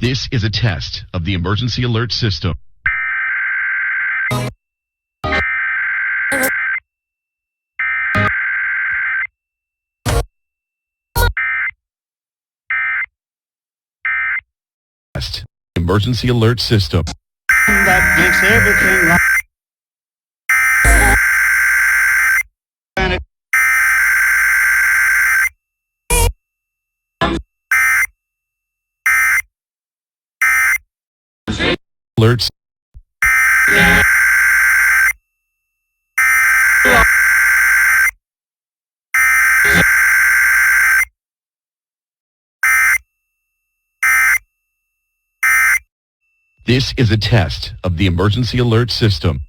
This is a test of the emergency alert system. Emergency alert system. That makes everything right. Alerts. This is a test of the emergency alert system.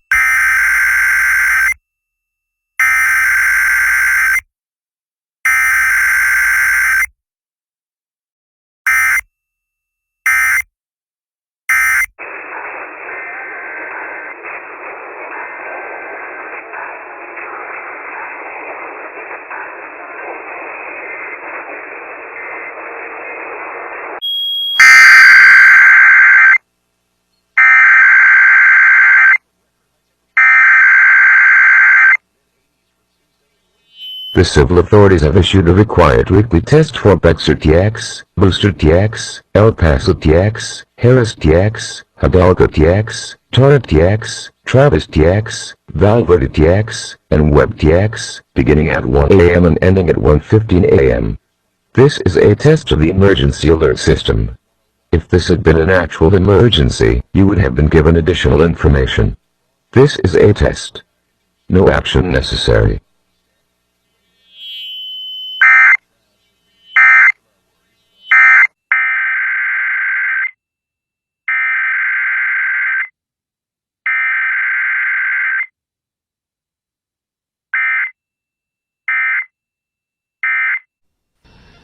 The civil authorities have issued a required weekly test for Bexar TX, Booster TX, El Paso TX, Harris TX, Hidalgo TX, Torrent TX, Travis TX, Valverde TX, and Webb TX, beginning at 1 a.m. and ending at 1:15 a.m. This is a test of the emergency alert system. If this had been an actual emergency, you would have been given additional information. This is a test. No action necessary.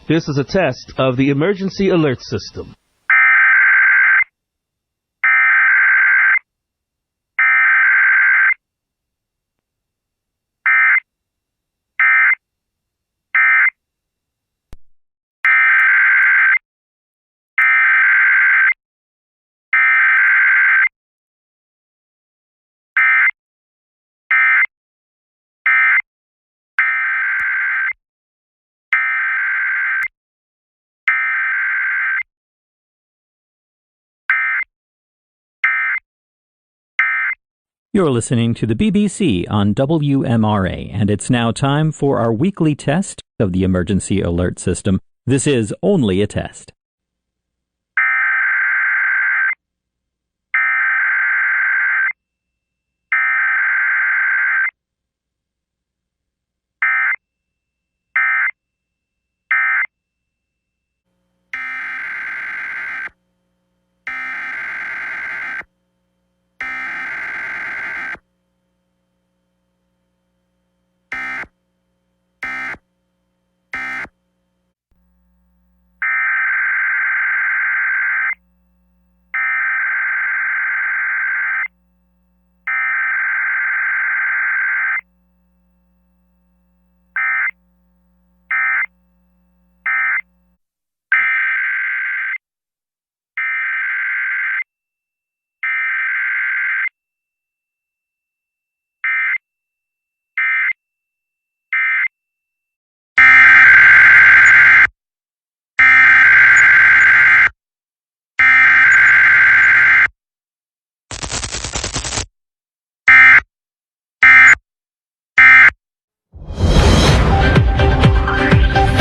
This is a test of the emergency alert system. You're listening to the BBC on WMRA, and it's now time for our weekly test of the emergency alert system. This is only a test.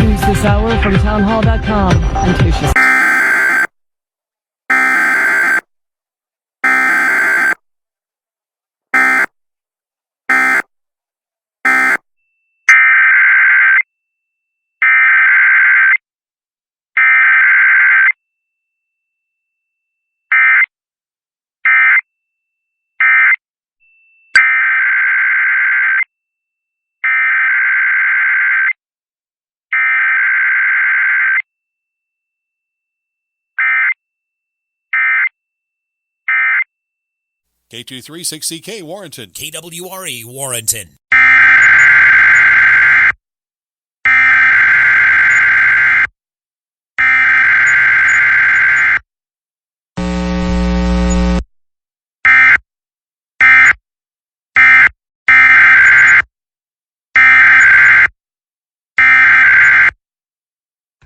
News this hour from townhall.com. I'm Tosha. K236CK Warrenton. KWRE Warrenton.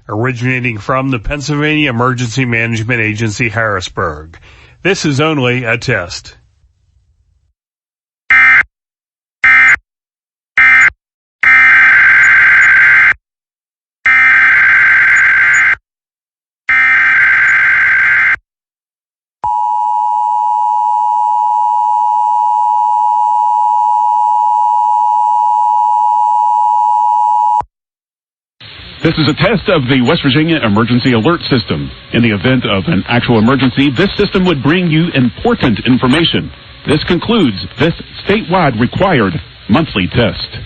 originating from the Pennsylvania Emergency Management Agency, Harrisburg. This is only a test. This is a test of the West Virginia Emergency Alert System. In the event of an actual emergency, this system would bring you important information. This concludes this statewide required monthly test.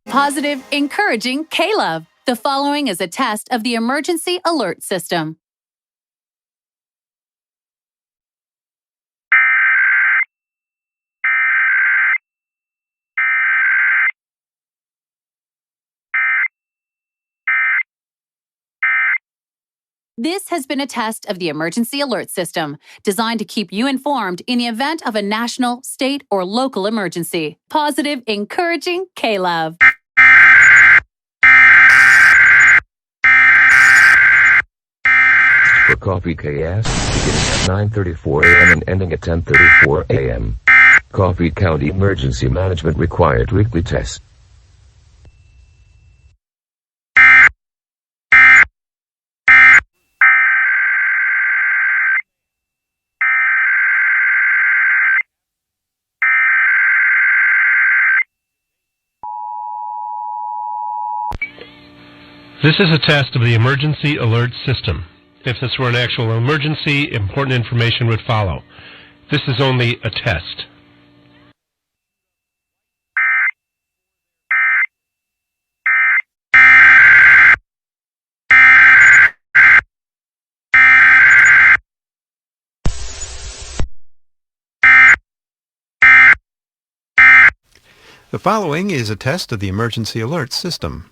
Positive, encouraging K-Love. The following is a test of the Emergency Alert System. This has been a test of the Emergency Alert System, designed to keep you informed in the event of a national, state, or local emergency. Positive, encouraging K-Love. For Coffee KS, beginning at 9:34 a.m. and ending at 10:34 a.m. Coffee County Emergency Management required weekly test. This is a test of the Emergency Alert System. If this were an actual emergency, important information would follow. This is only a test. The following is a test of the Emergency Alert System.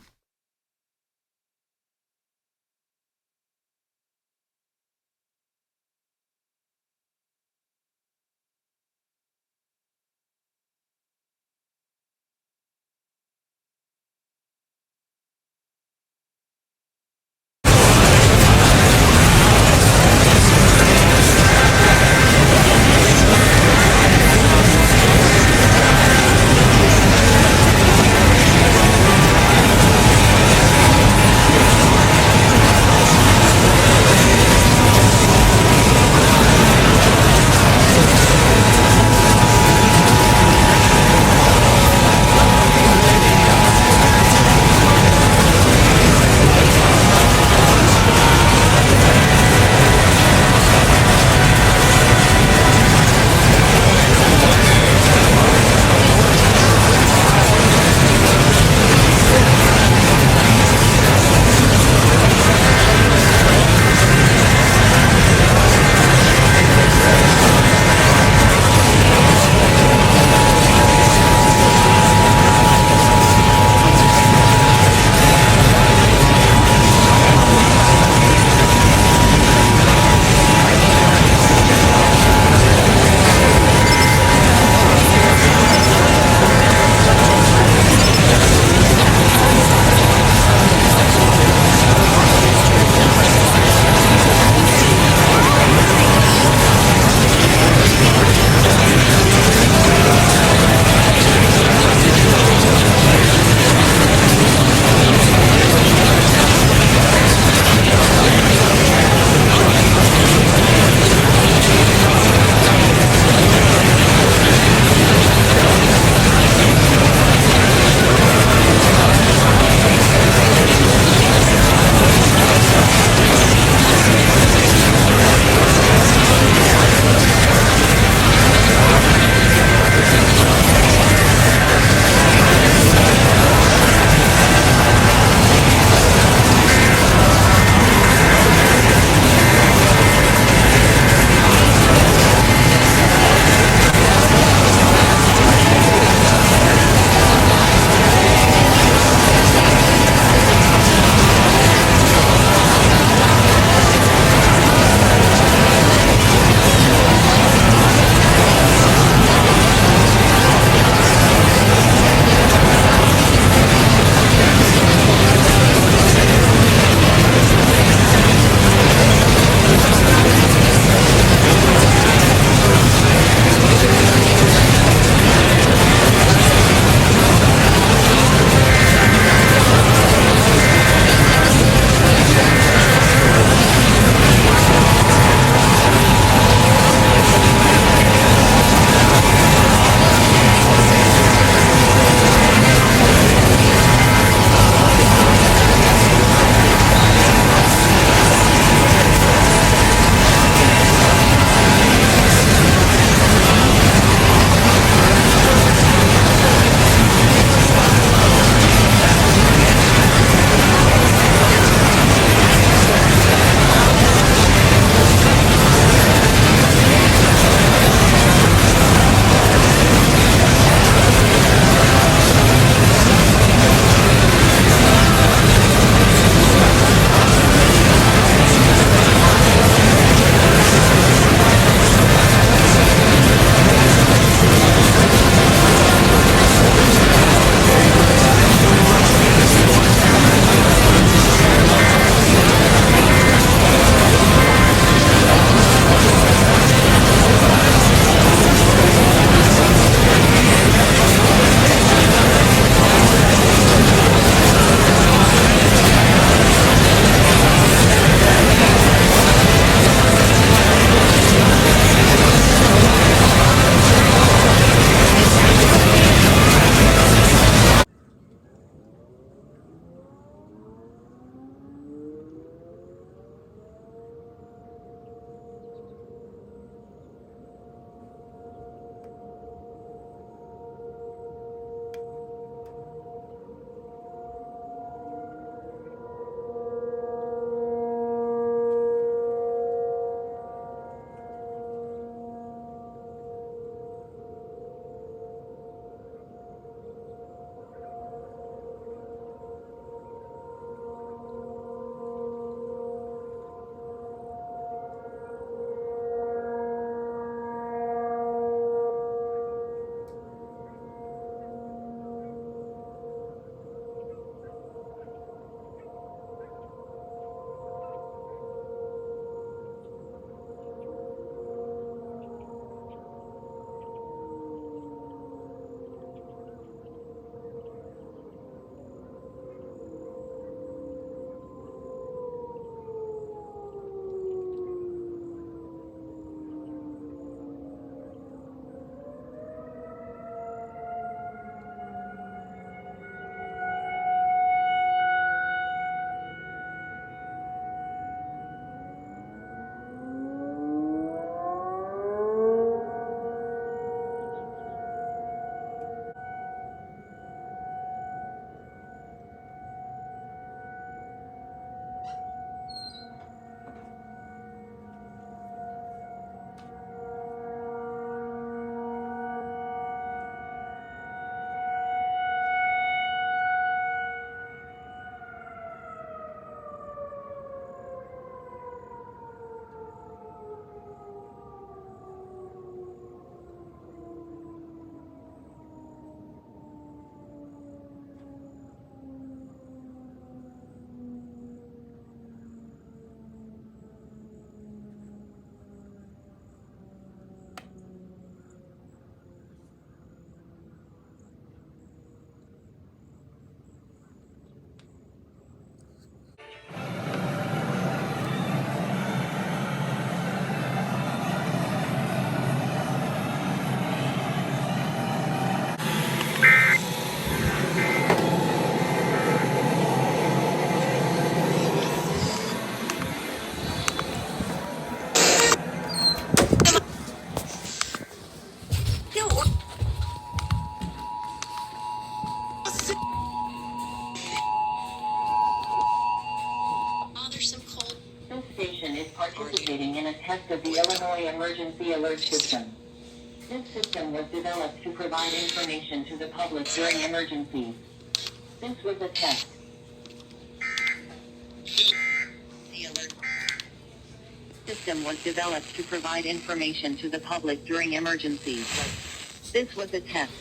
participating in a test of the Illinois Emergency Alert System. This system was developed to provide information to the public during emergencies. This was a test. The alert system was developed to provide information to the public during emergencies. This was a test.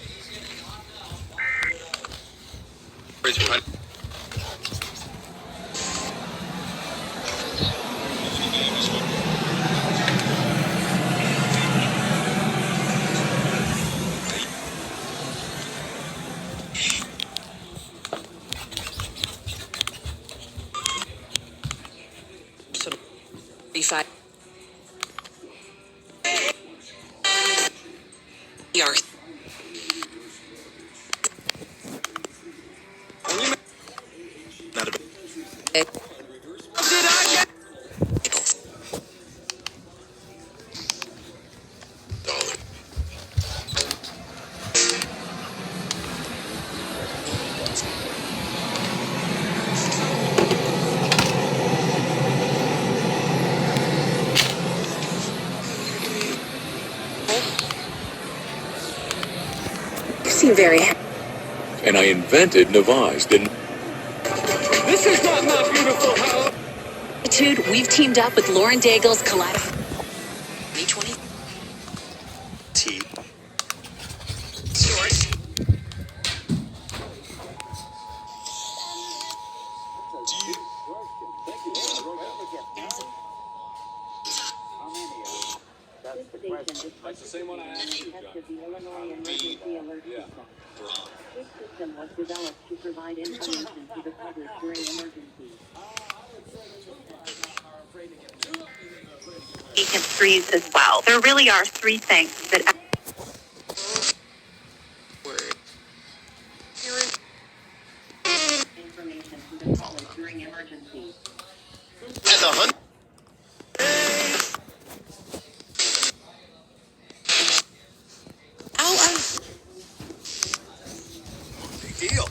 Very happy. And I invented Navage, didn't This is not my beautiful house. We've teamed up with Lauren Daigle's Kaleidoscope. 2020 T. Source. That's the same one I asked you, John. The Illinois Emergency Alert System. This system was developed to provide information to the public during emergencies. Vacant trees as well. There really are three things that Information to the public during emergencies. At the hunt. Big deal.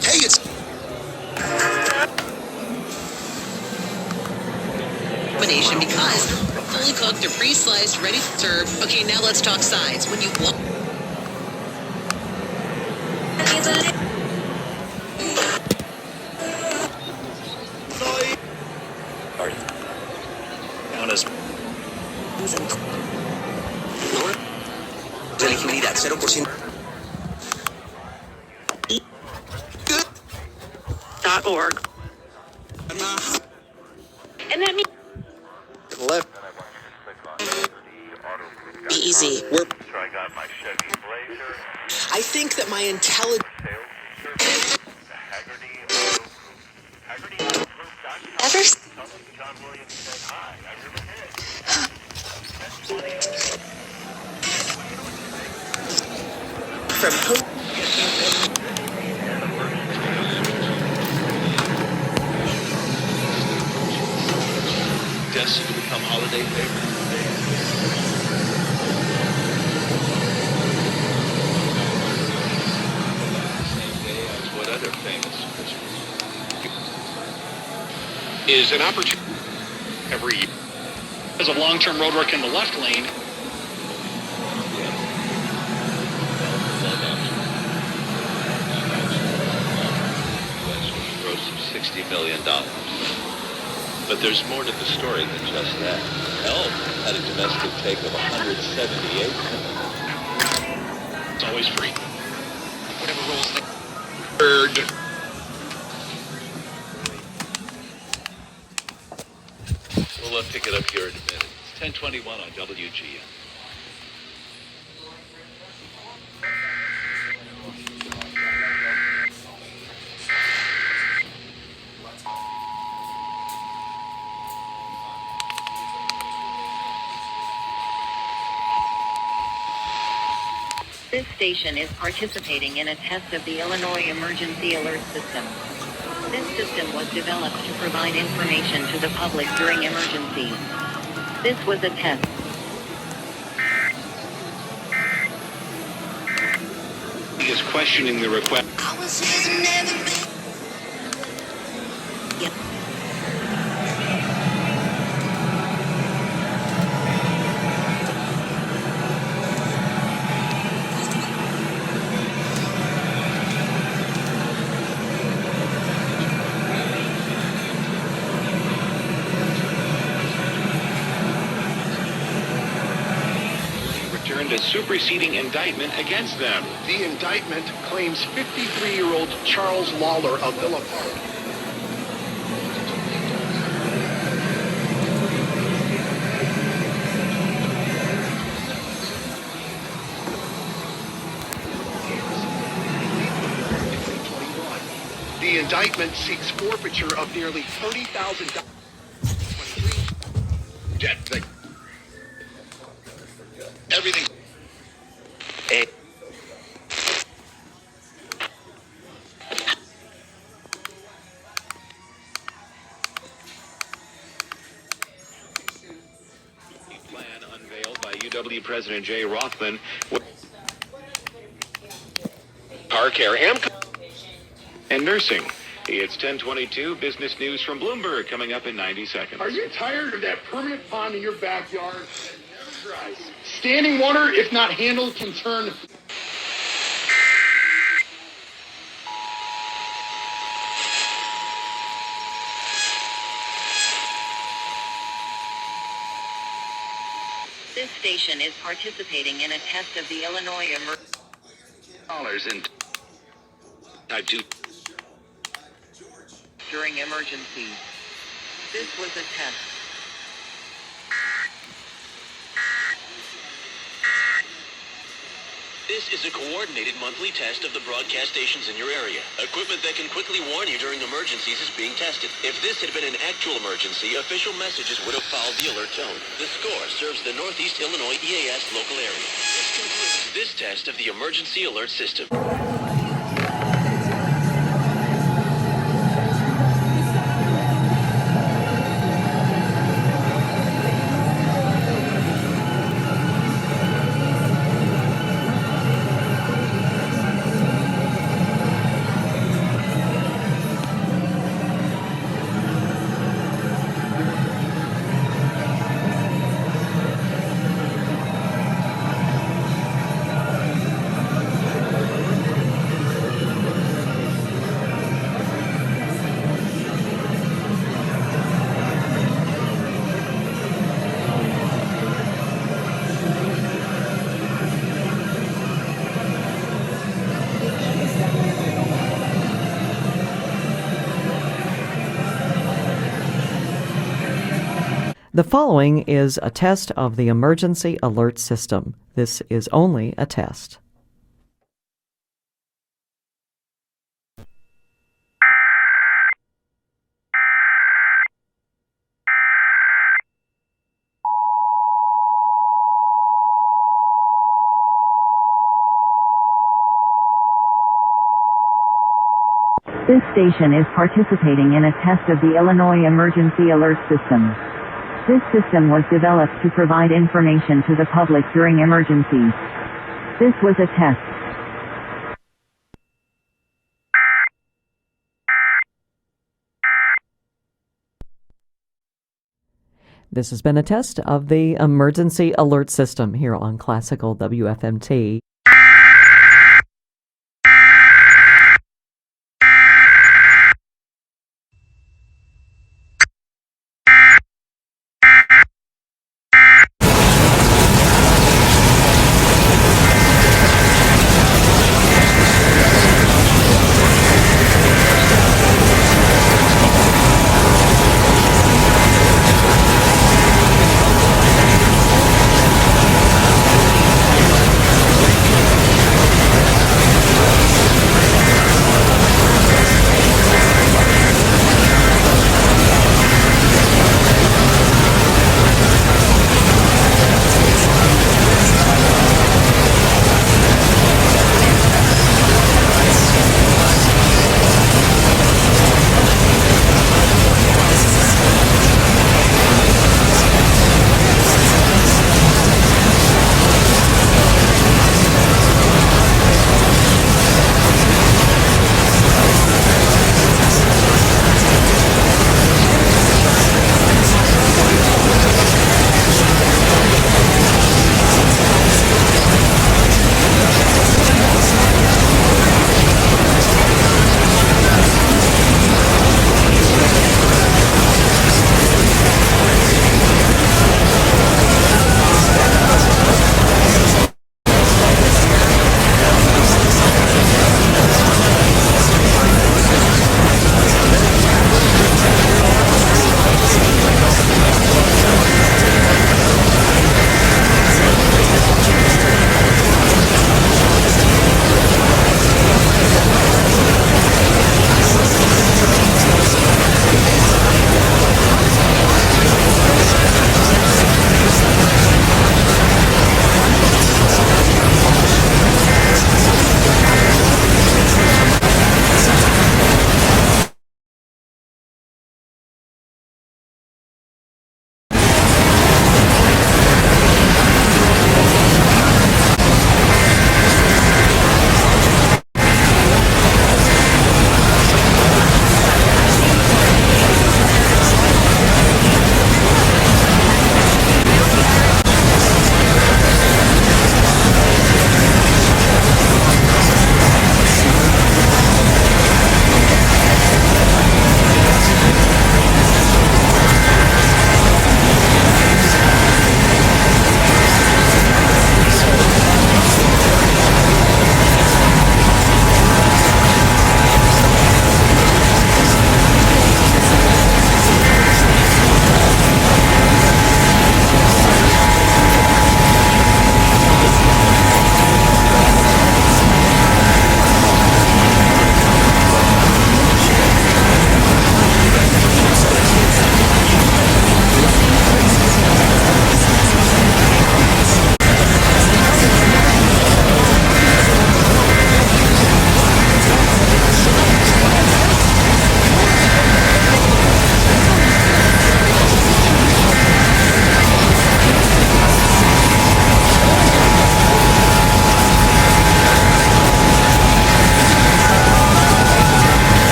Hey, it's combination because fully cooked or pre-sliced, ready to serve. Okay, now let's talk size. When you want down as elegibilidad 0%. .org. And that means Left. be easy. I think that my intelligence. Ever? From destined to become holiday favorites. Same day as what other famous Christmas is an opportunity every year. As of long-term road work in the left lane. Gross of $60 million. But there's more to the story than just that. Elf had a domestic take of 178 million. It's always free. Whatever rules they heard. We'll pick it up here in a minute. It's 10:21 on WGN. This station is participating in a test of the Illinois Emergency Alert System. This system was developed to provide information to the public during emergencies. This was a test. He is questioning the request. Returned a superseding indictment against them. The indictment claims 53-year-old Charles Lawler of Villa Park. The indictment seeks forfeiture of nearly $30,000. Everything. Plan unveiled by UW President Jay Rothman. Car care and nursing. It's 10:22. Business news from Bloomberg coming up in 90 seconds. Are you tired of that permanent pond in your backyard? Standing water, if not handled, can turn. This station is participating in a test of the Illinois Dollars in type 2 during emergencies. This was a test. This is a coordinated monthly test of the broadcast stations in your area. Equipment that can quickly warn you during emergencies is being tested. If this had been an actual emergency, official messages would have followed the alert tone. The score serves the Northeast Illinois EAS local area. This concludes this test of the emergency alert system. The following is a test of the emergency alert system. This is only a test. This station is participating in a test of the Illinois Emergency Alert System. This system was developed to provide information to the public during emergencies. This was a test. This has been a test of the emergency alert system here on Classical WFMT.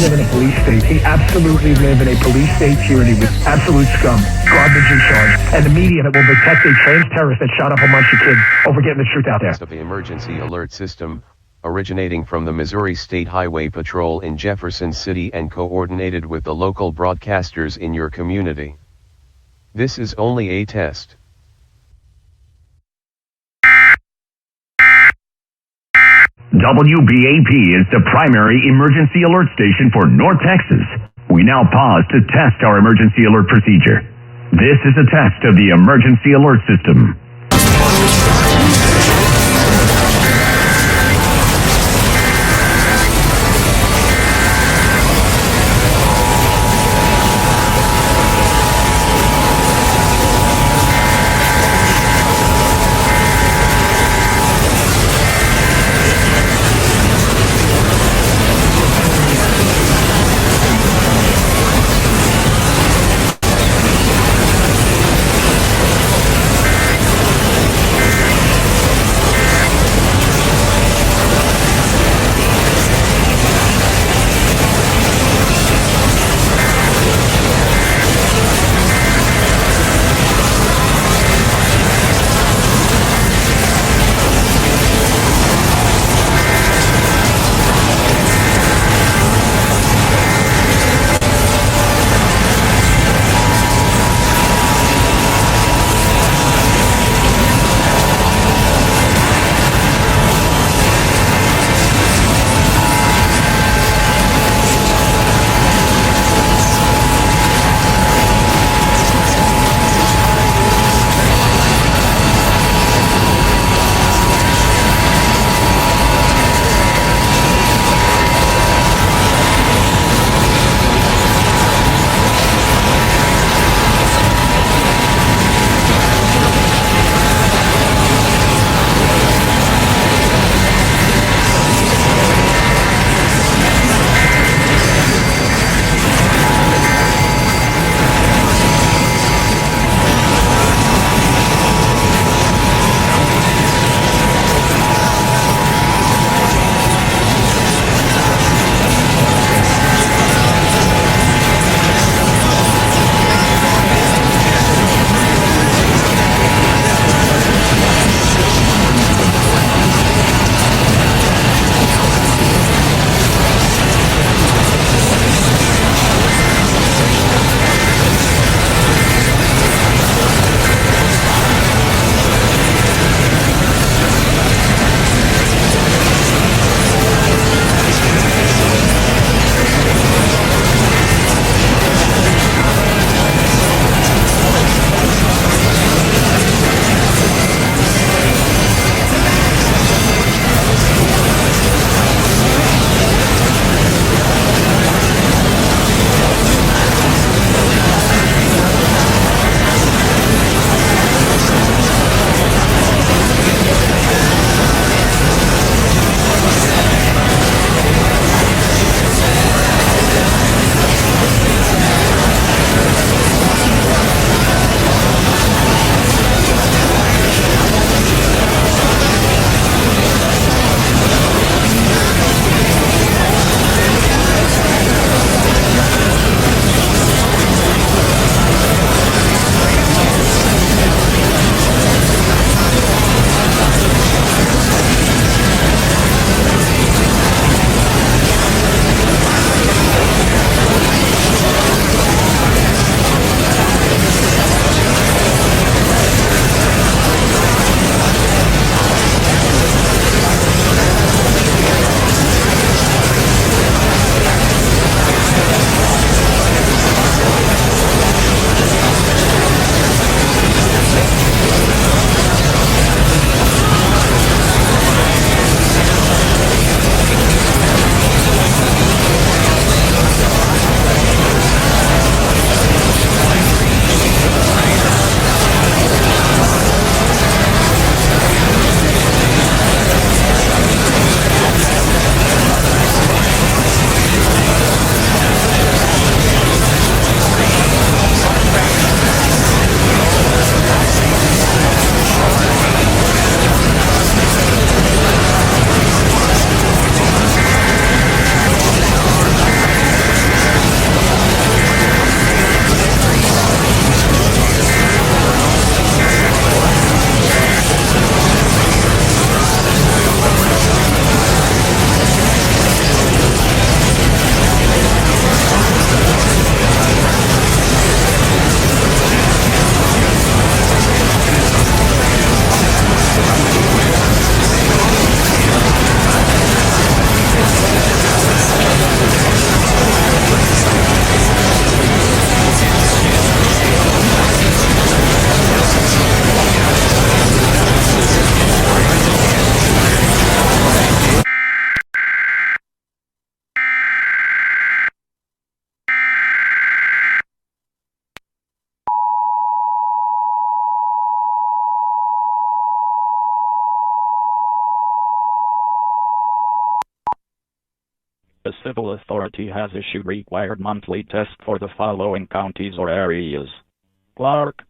live in a police state. He absolutely live in a police state tyranny with absolute scum, garbage in charge, and the media that will protect a trained terrorist that shot up a bunch of kids over getting the truth out there. Of the emergency alert system, originating from the Missouri State Highway Patrol in Jefferson City and coordinated with the local broadcasters in your community. This is only a test. WBAP is the primary emergency alert station for North Texas. We now pause to test our emergency alert procedure. This is a test of the emergency alert system. civil authority has issued required monthly tests for the following counties or areas: Clark,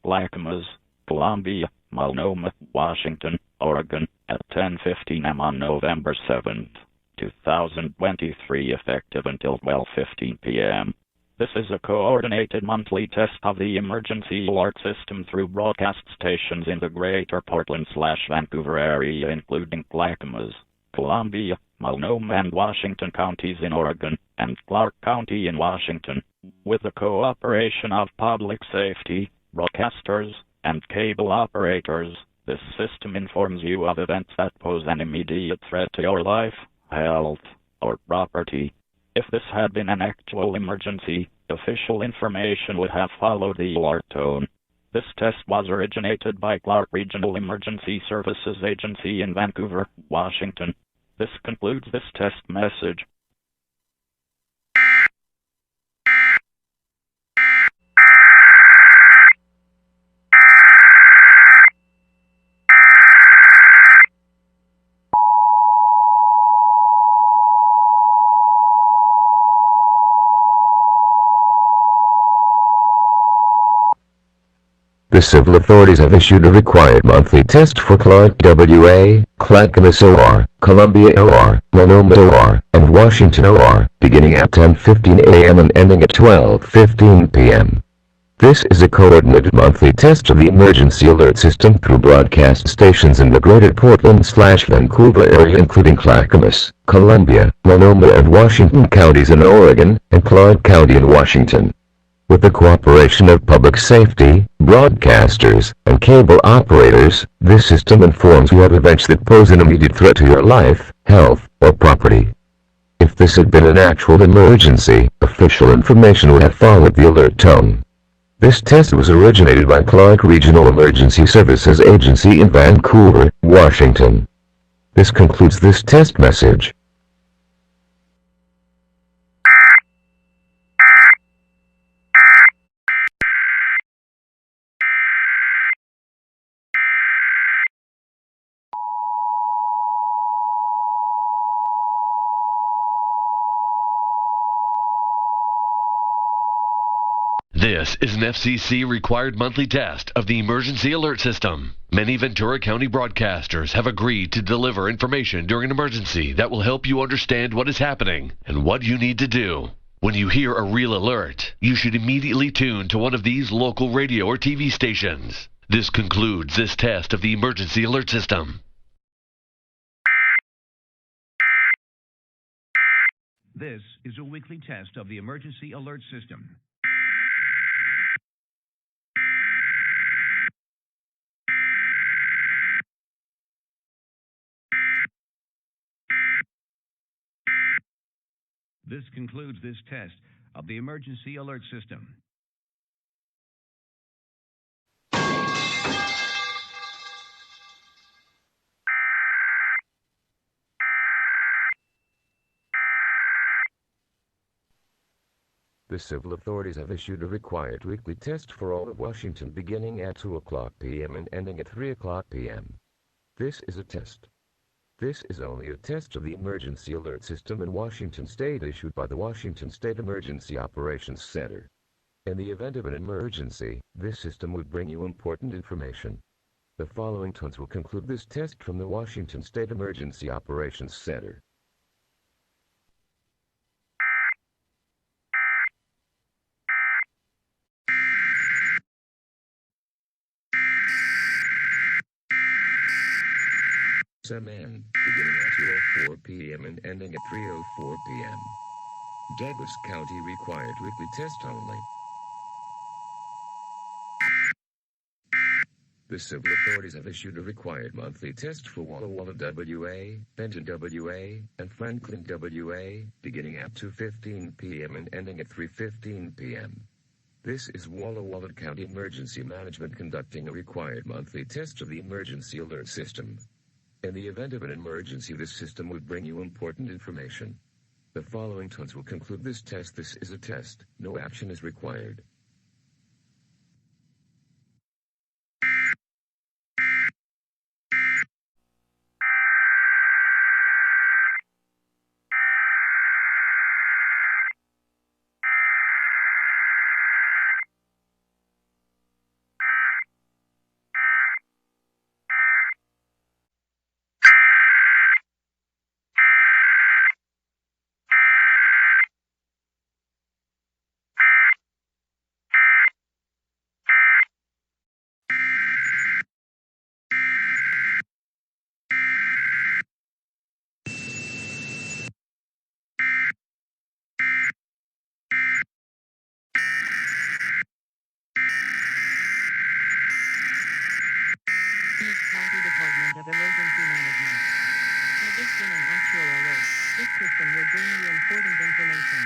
Clackamas, Columbia, Multnomah, Washington, Oregon, at 10:15 a.m. on November 7th, 2023, effective until 12:15 p.m. This is a coordinated monthly test of the emergency alert system through broadcast stations in the greater Portland/Vancouver area, including Clackamas, Columbia, Multnomah and Washington counties in Oregon, and Clark County in Washington, with the cooperation of public safety, broadcasters, and cable operators. This system informs you of events that pose an immediate threat to your life, health, or property. If this had been an actual emergency, official information would have followed the alert tone. This test was originated by Clark Regional Emergency Services Agency in Vancouver, Washington. This concludes this test message. The civil authorities have issued a required monthly test for Clark, WA, Clackamas OR, Columbia OR, Multnomah OR, and Washington OR, beginning at 10:15 a.m. and ending at 12:15 p.m. This is a coordinated monthly test of the emergency alert system through broadcast stations in the greater Portland/Vancouver area, including Clackamas, Columbia, Multnomah and Washington counties in Oregon, and Clark County in Washington. With the cooperation of public safety, broadcasters, and cable operators, this system informs you of events that pose an immediate threat to your life, health, or property. If this had been an actual emergency, official information would have followed the alert tone. This test was originated by Clark Regional Emergency Services Agency in Vancouver, Washington. This concludes this test message. This is an FCC required monthly test of the emergency alert system. Many Ventura County broadcasters have agreed to deliver information during an emergency that will help you understand what is happening and what you need to do. When you hear a real alert, you should immediately tune to one of these local radio or TV stations. This concludes this test of the emergency alert system. This is a weekly test of the emergency alert system. This concludes this test of the emergency alert system. The civil authorities have issued a required weekly test for all of Washington beginning at 2:00 p.m. and ending at 3:00 p.m. This is a test. This is only a test of the emergency alert system in Washington State issued by the Washington State Emergency Operations Center. In the event of an emergency, this system would bring you important information. The following tones will conclude this test from the Washington State Emergency Operations Center. SMN, beginning at 2:04 p.m. and ending at 3:04 p.m. Douglas County required weekly test only. The civil authorities have issued a required monthly test for Walla Walla, WA, Benton, WA, and Franklin, WA, beginning at 2:15 p.m. and ending at 3:15 p.m. This is Walla Walla County Emergency Management conducting a required monthly test of the emergency alert system. In the event of an emergency, this system would bring you important information. The following tones will conclude this test. This is a test. No action is required. of Emergency Management. Had this been an actual alert, this system would bring you important information.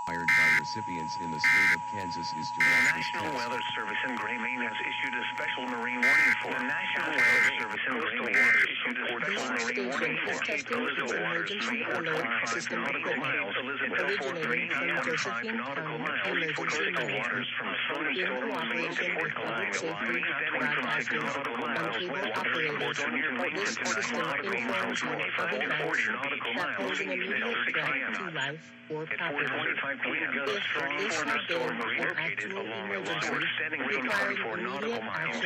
Hired by recipients in the state of Kansas is to The National Weather Service in Gray, Maine has issued a special marine warning for. The National Weather Service in Gray, Maine has issued a special marine warning for. Elizabeth waters from 425 nautical miles. Elizabeth 425 nautical miles. Coastal waters from southern Maine to Port Line, extending from 6 nautical miles. Waters from Port Near Maine to 9 nautical miles. 4 nautical miles. Until 6 p.m. At 4:45 p.m. a strong thunderstorm was located along a shore extending from 24 nautical miles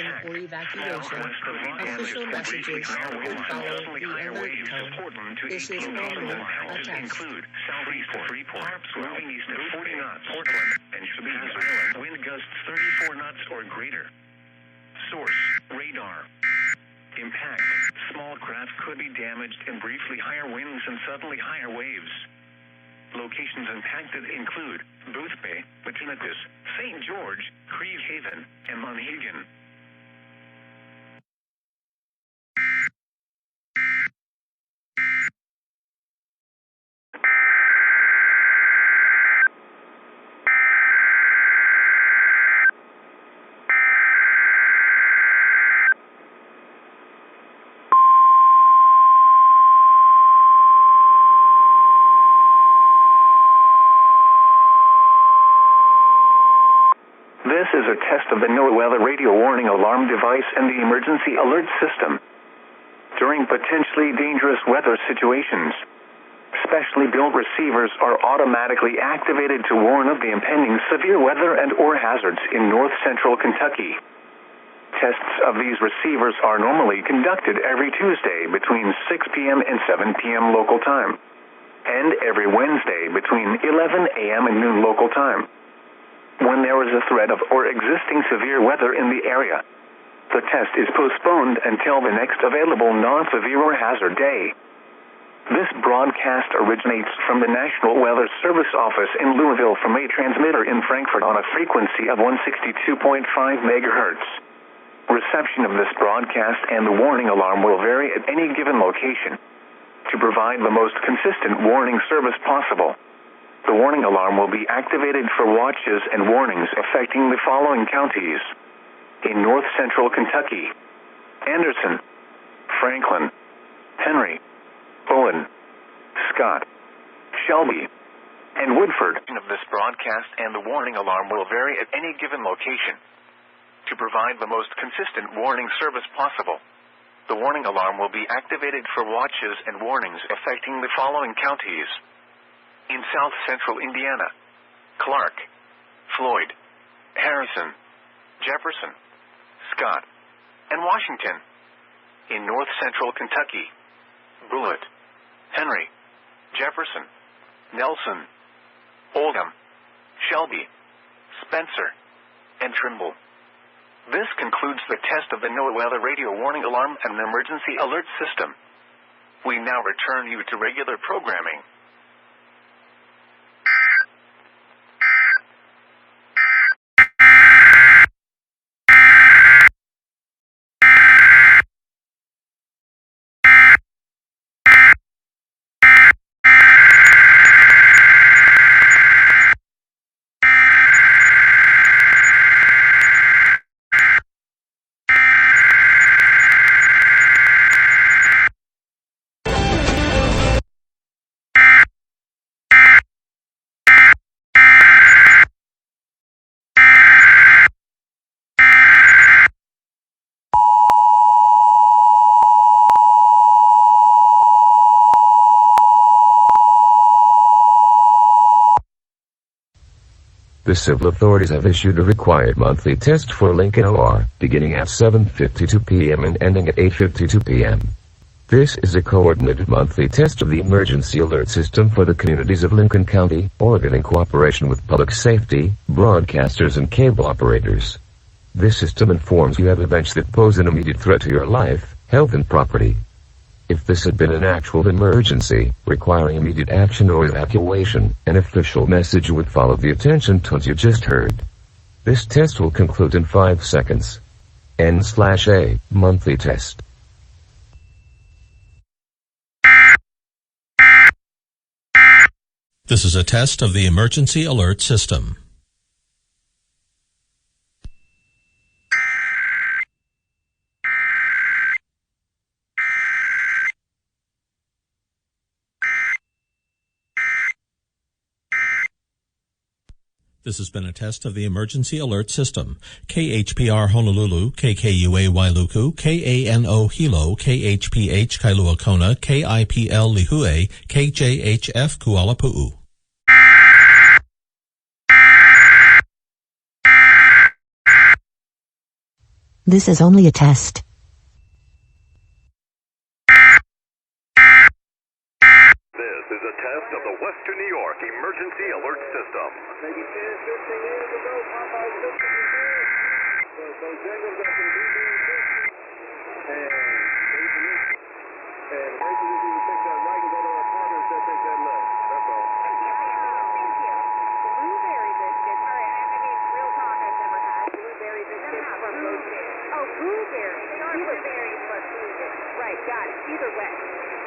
southwest of Official messages will follow the higher waves to Portland to 18 nautical miles include southeast of Freeport, moving east at 40 knots, Portland and Shabazz Island, wind gusts 34 knots or greater. Source, radar. Impact, small craft could be damaged and briefly higher winds and suddenly higher waves. Locations impacted include Boothbay, Machinitas, St. George, Creve Haven, and Monhegan. This is a test of the NOAA weather radio warning alarm device and the emergency alert system. During potentially dangerous weather situations, specially built receivers are automatically activated to warn of the impending severe weather and or hazards in north central Kentucky. Tests of these receivers are normally conducted every Tuesday between 6 p.m. and 7 p.m. local time, and every Wednesday between 11 a.m. and noon local time. When there is a threat of or existing severe weather in the area, the test is postponed until the next available non-severe or hazard day. This broadcast originates from the National Weather Service office in Louisville from a transmitter in Frankfort on a frequency of 162.5 megahertz. Reception of this broadcast and the warning alarm will vary at any given location. To provide the most consistent warning service possible, the warning alarm will be activated for watches and warnings affecting the following counties: in north central Kentucky, Anderson, Franklin, Henry, Owen, Scott, Shelby, and Woodford. Of this broadcast and the warning alarm will vary at any given location. To provide the most consistent warning service possible, the warning alarm will be activated for watches and warnings affecting the following counties: in south central Indiana, Clark, Floyd, Harrison, Jefferson, Scott, and Washington. In north central Kentucky, Bullitt, Henry, Jefferson, Nelson, Oldham, Shelby, Spencer, and Trimble. This concludes the test of the NOAA weather radio warning alarm and emergency alert system. We now return you to regular programming. The civil authorities have issued a required monthly test for Lincoln OR, beginning at 7:52 p.m. and ending at 8:52 p.m. This is a coordinated monthly test of the emergency alert system for the communities of Lincoln County, Oregon in cooperation with public safety, broadcasters and cable operators. This system informs you of events that pose an immediate threat to your life, health and property. If this had been an actual emergency, requiring immediate action or evacuation, an official message would follow the attention tones you just heard. This test will conclude in 5 seconds. N/A monthly test. This is a test of the emergency alert system. This has been a test of the emergency alert system. KHPR Honolulu, KKUA Wailuku, KANO Hilo, KHPH Kailua Kona, KIPL Lihue, KJHF Kuala Pu'u. This is only a test. This is a test of the Western New York Emergency Alert System. Maybe 10, 15 minutes ago, Popeye's system is there. So Jacob's got some and Rachel just need to take that right and go to our partners that take that left. That's all. Thank you. Blueberry biscuits. All right, I mean, real talk, I've never had blueberry biscuits from Rosemary. Oh, blueberry. They are blueberries, but blueberry. Right, got it. Either way.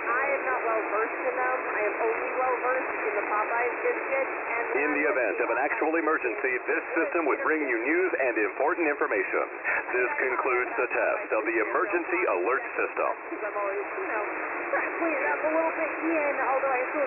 I am not well versed in them. I am only well versed in the Popeye's biscuit. And in the event of an actual emergency, this system would bring you news and important information. This concludes the test of the Emergency Alert System. I'm always, trying to clean it up a little bit, Ian, although I still